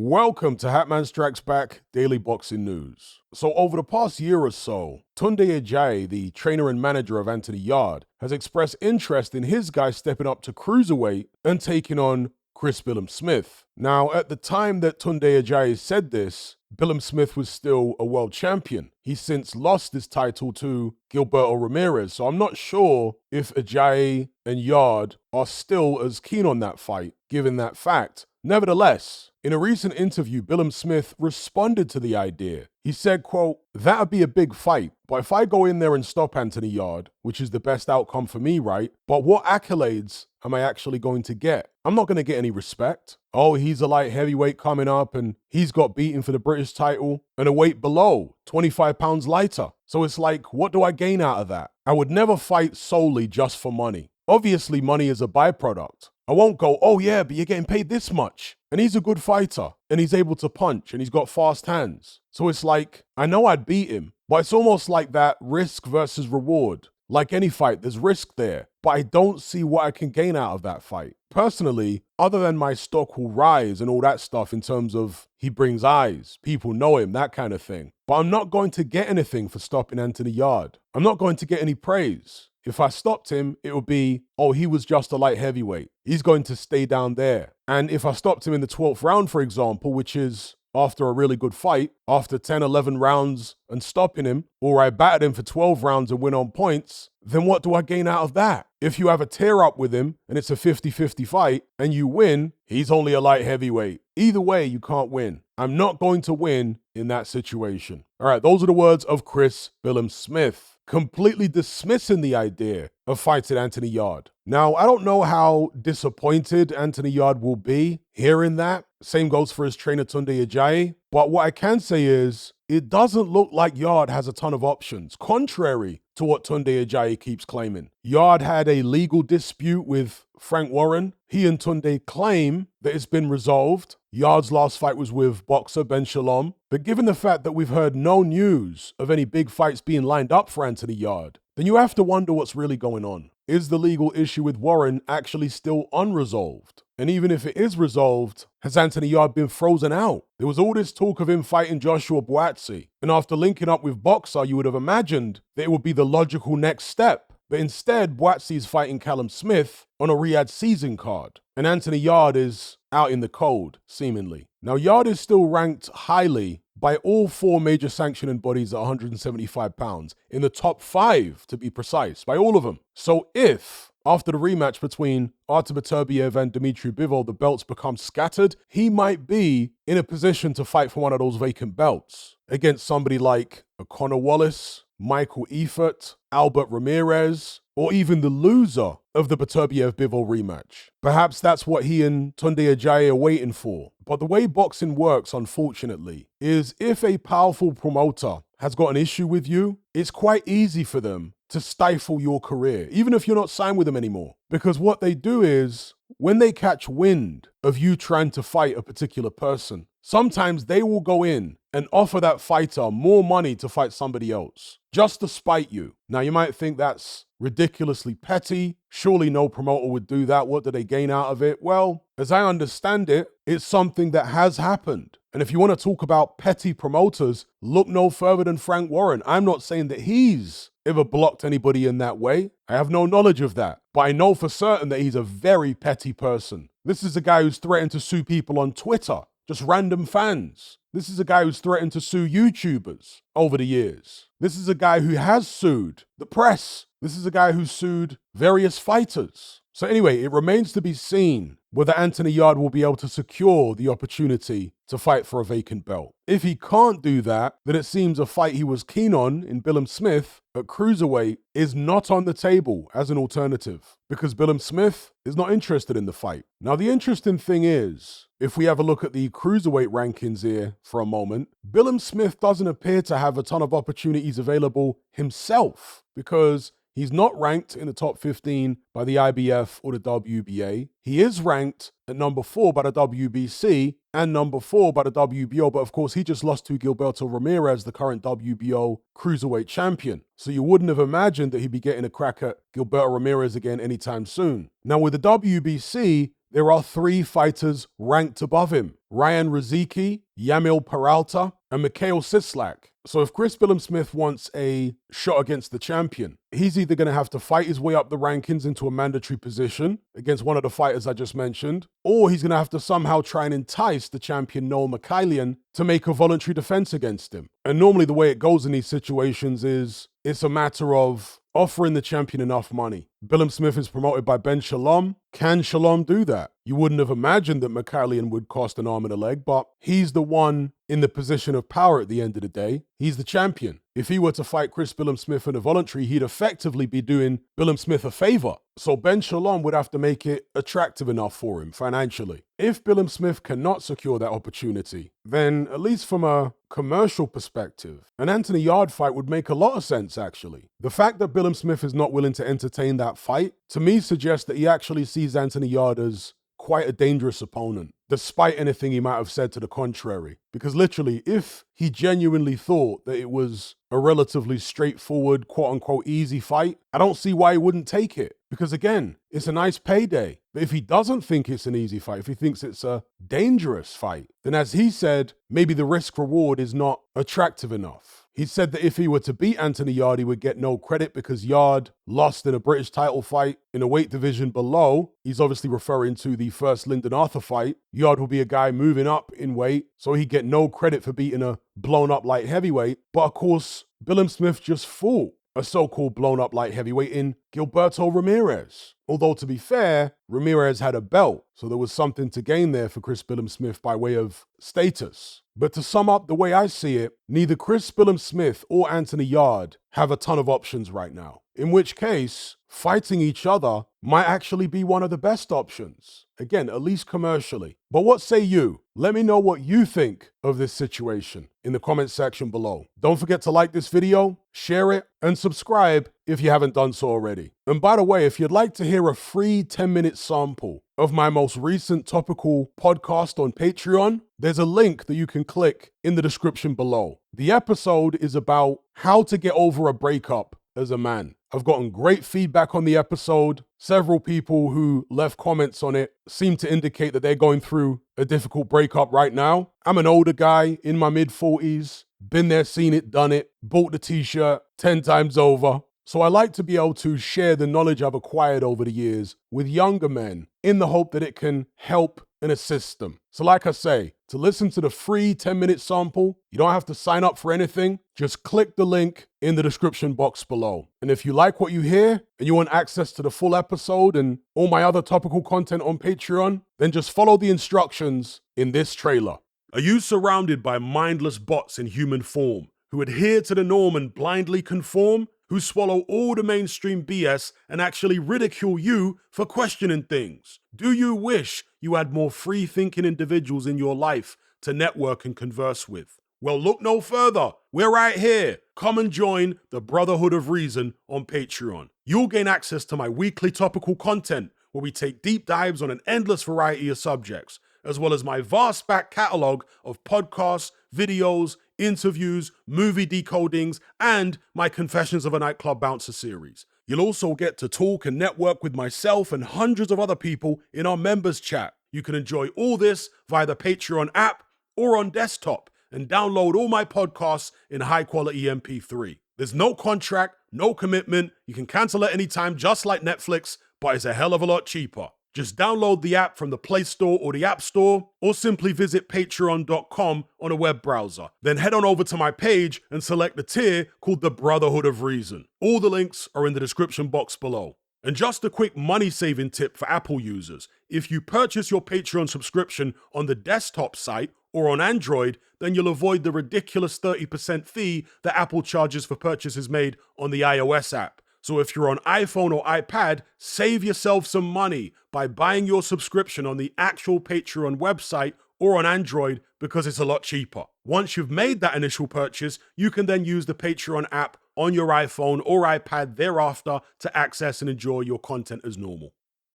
Welcome to Hatman Strikes Back Daily Boxing News. So over the past year or so, Tunde Ajayi, the trainer and manager of Anthony Yarde, has expressed interest in his guy stepping up to cruiserweight and taking on Chris Billam-Smith. Now, at the time that Tunde Ajayi said this, Billam-Smith was still a world champion. He's since lost his title to Gilberto Ramirez, so I'm not sure if Ajayi and Yarde are still as keen on that fight, given that fact. Nevertheless, in a recent interview, Billam-Smith responded to the idea. He said, quote, "That'd be a big fight, but if I go in there and stop Anthony Yarde, which is the best outcome for me, right? But what accolades am I actually going to get? I'm not going to get any respect. Oh, he's a light heavyweight coming up and he's got beaten for the British title and a weight below, 25 pounds lighter. So it's like, what do I gain out of that? I would never fight solely just for money. Obviously, money is a byproduct. I won't go, oh yeah, but you're getting paid this much. And he's a good fighter, and he's able to punch, and he's got fast hands. So it's like, I know I'd beat him, but it's almost like that risk versus reward. Like any fight, there's risk there, but I don't see what I can gain out of that fight. Personally, other than my stock will rise and all that stuff in terms of he brings eyes, people know him, that kind of thing. But I'm not going to get anything for stopping Anthony Yarde. I'm not going to get any praise. If I stopped him, it would be, oh, he was just a light heavyweight. He's going to stay down there. And if I stopped him in the 12th round, for example, which is after a really good fight, after 10, 11 rounds and stopping him, or I battered him for 12 rounds and win on points, then what do I gain out of that? If you have a tear up with him and it's a 50-50 fight and you win, he's only a light heavyweight. Either way, you can't win. I'm not going to win in that situation. All right, those are the words of Chris Billam-Smith, completely dismissing the idea of fighting Anthony Yarde. Now, I don't know how disappointed Anthony Yarde will be hearing that. Same goes for his trainer Tunde Ajayi. But what I can say is, it doesn't look like Yarde has a ton of options, contrary to what Tunde Ajayi keeps claiming. Yarde had a legal dispute with Frank Warren. He and Tunde claim that it's been resolved. Yarde's last fight was with boxer Ben Shalom. But given the fact that we've heard no news of any big fights being lined up for Anthony Yarde, then you have to wonder what's really going on. Is the legal issue with Warren actually still unresolved? And even if it is resolved, has Anthony Yarde been frozen out? There was all this talk of him fighting Joshua Buatsi, and after linking up with Boxer, you would have imagined that it would be the logical next step. But instead, Buatsi is fighting Callum Smith on a Riyadh season card, and Anthony Yarde is out in the cold, seemingly. Now, Yarde is still ranked highly by all four major sanctioning bodies at 175 pounds, in the top 5 to be precise, by all of them. So if, after the rematch between Artem Beterbiev and Dmitry Bivol, the belts become scattered, he might be in a position to fight for one of those vacant belts against somebody like a Conor Wallace, Michael Eifert, Albert Ramirez, or even the loser of the Beterbiev-Bivol rematch. Perhaps that's what he and Tunde Ajayi are waiting for. But the way boxing works, unfortunately, is if a powerful promoter has got an issue with you, it's quite easy for them to stifle your career, even if you're not signed with them anymore. Because what they do is, when they catch wind of you trying to fight a particular person, sometimes they will go in and offer that fighter more money to fight somebody else, just to spite you. Now, you might think that's ridiculously petty. Surely no promoter would do that. What do they gain out of it? Well, as I understand it, it's something that has happened. And if you want to talk about petty promoters, look no further than Frank Warren. I'm not saying that he's ever blocked anybody in that way. I have no knowledge of that. But I know for certain that he's a very petty person. This is a guy who's threatened to sue people on Twitter, just random fans. This is a guy who's threatened to sue YouTubers over the years. This is a guy who has sued the press. This is a guy who's sued various fighters. So anyway, it remains to be seen whether Anthony Yarde will be able to secure the opportunity to fight for a vacant belt. If he can't do that, then it seems a fight he was keen on in Billam-Smith at cruiserweight is not on the table as an alternative, because Billam-Smith is not interested in the fight. Now, the interesting thing is, if we have a look at the cruiserweight rankings here for a moment, Billam-Smith doesn't appear to have a ton of opportunities available himself, because he's not ranked in the top 15 by the IBF or the WBA. He is ranked at number 4 by the WBC and number 4 by the WBO, but of course he just lost to Gilberto Ramirez, the current WBO cruiserweight champion. So you wouldn't have imagined that he'd be getting a crack at Gilberto Ramirez again anytime soon. Now with the WBC, there are 3 fighters ranked above him: Ryan Riziki, Yamil Peralta, and Mikhail Sislak. So if Chris Billam-Smith wants a shot against the champion, he's either going to have to fight his way up the rankings into a mandatory position against one of the fighters I just mentioned, or he's going to have to somehow try and entice the champion Noel Mikhailian to make a voluntary defense against him. And normally the way it goes in these situations is it's a matter of offering the champion enough money. Billam-Smith is promoted by Ben Shalom. Can Shalom do that? You wouldn't have imagined that Mikhailian would cost an arm and a leg, but he's the one in the position of power at the end of the day. He's the champion. If he were to fight Chris Billam-Smith in a voluntary, he'd effectively be doing Billam-Smith a favor. So Ben Shalom would have to make it attractive enough for him financially. If Billam-Smith cannot secure that opportunity, then at least from a commercial perspective, an Anthony Yarde fight would make a lot of sense, actually. The fact that Billam-Smith is not willing to entertain that fight, to me suggests that he actually sees Anthony Yarde as quite a dangerous opponent, despite anything he might have said to the contrary. Because literally, if he genuinely thought that it was a relatively straightforward, quote-unquote easy fight, I don't see why he wouldn't take it. Because again, it's a nice payday. But if he doesn't think it's an easy fight, if he thinks it's a dangerous fight, then as he said, maybe the risk-reward is not attractive enough. He said that if he were to beat Anthony Yarde, he would get no credit because Yarde lost in a British title fight in a weight division below. He's obviously referring to the first Lyndon Arthur fight. Yarde will be a guy moving up in weight, so he'd get no credit for beating a blown-up light heavyweight. But of course, Billam-Smith just fought a so-called blown-up light heavyweight in Gilberto Ramirez. Although, to be fair, Ramirez had a belt, so there was something to gain there for Chris Billam-Smith by way of status. But to sum up the way I see it, neither Chris Billam-Smith or Anthony Yarde have a ton of options right now. In which case, fighting each other might actually be one of the best options. Again, at least commercially. But what say you? Let me know what you think of this situation in the comment section below. Don't forget to like this video, share it, and subscribe if you haven't done so already. And by the way, if you'd like to hear a free 10-minute sample of my most recent topical podcast on Patreon, there's a link that you can click in the description below. The episode is about how to get over a breakup as a man. I've gotten great feedback on the episode. Several people who left comments on it seem to indicate that they're going through a difficult breakup right now. I'm an older guy in my mid-40s, been there, seen it, done it, bought the t-shirt 10 times over. So I like to be able to share the knowledge I've acquired over the years with younger men in the hope that it can help and assist them. So like I say, to listen to the free 10-minute sample, you don't have to sign up for anything. Just click the link in the description box below. And if you like what you hear and you want access to the full episode and all my other topical content on Patreon, then just follow the instructions in this trailer. Are you surrounded by mindless bots in human form who adhere to the norm and blindly conform? Who swallow all the mainstream BS and actually ridicule you for questioning things? Do you wish you had more free-thinking individuals in your life to network and converse with? Well, look no further. We're right here. Come and join the Brotherhood of Reason on Patreon. You'll gain access to my weekly topical content where we take deep dives on an endless variety of subjects, as well as my vast back catalogue of podcasts, videos, interviews, movie decodings, and my Confessions of a Nightclub Bouncer series. You'll also get to talk and network with myself and hundreds of other people in our members chat. You can enjoy all this via the Patreon app or on desktop and download all my podcasts in high-quality MP3. There's no contract, no commitment. You can cancel at any time, just like Netflix, but it's a hell of a lot cheaper. Just download the app from the Play Store or the App Store, or simply visit patreon.com on a web browser. Then head on over to my page and select the tier called the Brotherhood of Reason. All the links are in the description box below. And just a quick money-saving tip for Apple users. If you purchase your Patreon subscription on the desktop site or on Android, then you'll avoid the ridiculous 30% fee that Apple charges for purchases made on the iOS app. So if you're on iPhone or iPad, save yourself some money by buying your subscription on the actual Patreon website or on Android because it's a lot cheaper. Once you've made that initial purchase, you can then use the Patreon app on your iPhone or iPad thereafter to access and enjoy your content as normal.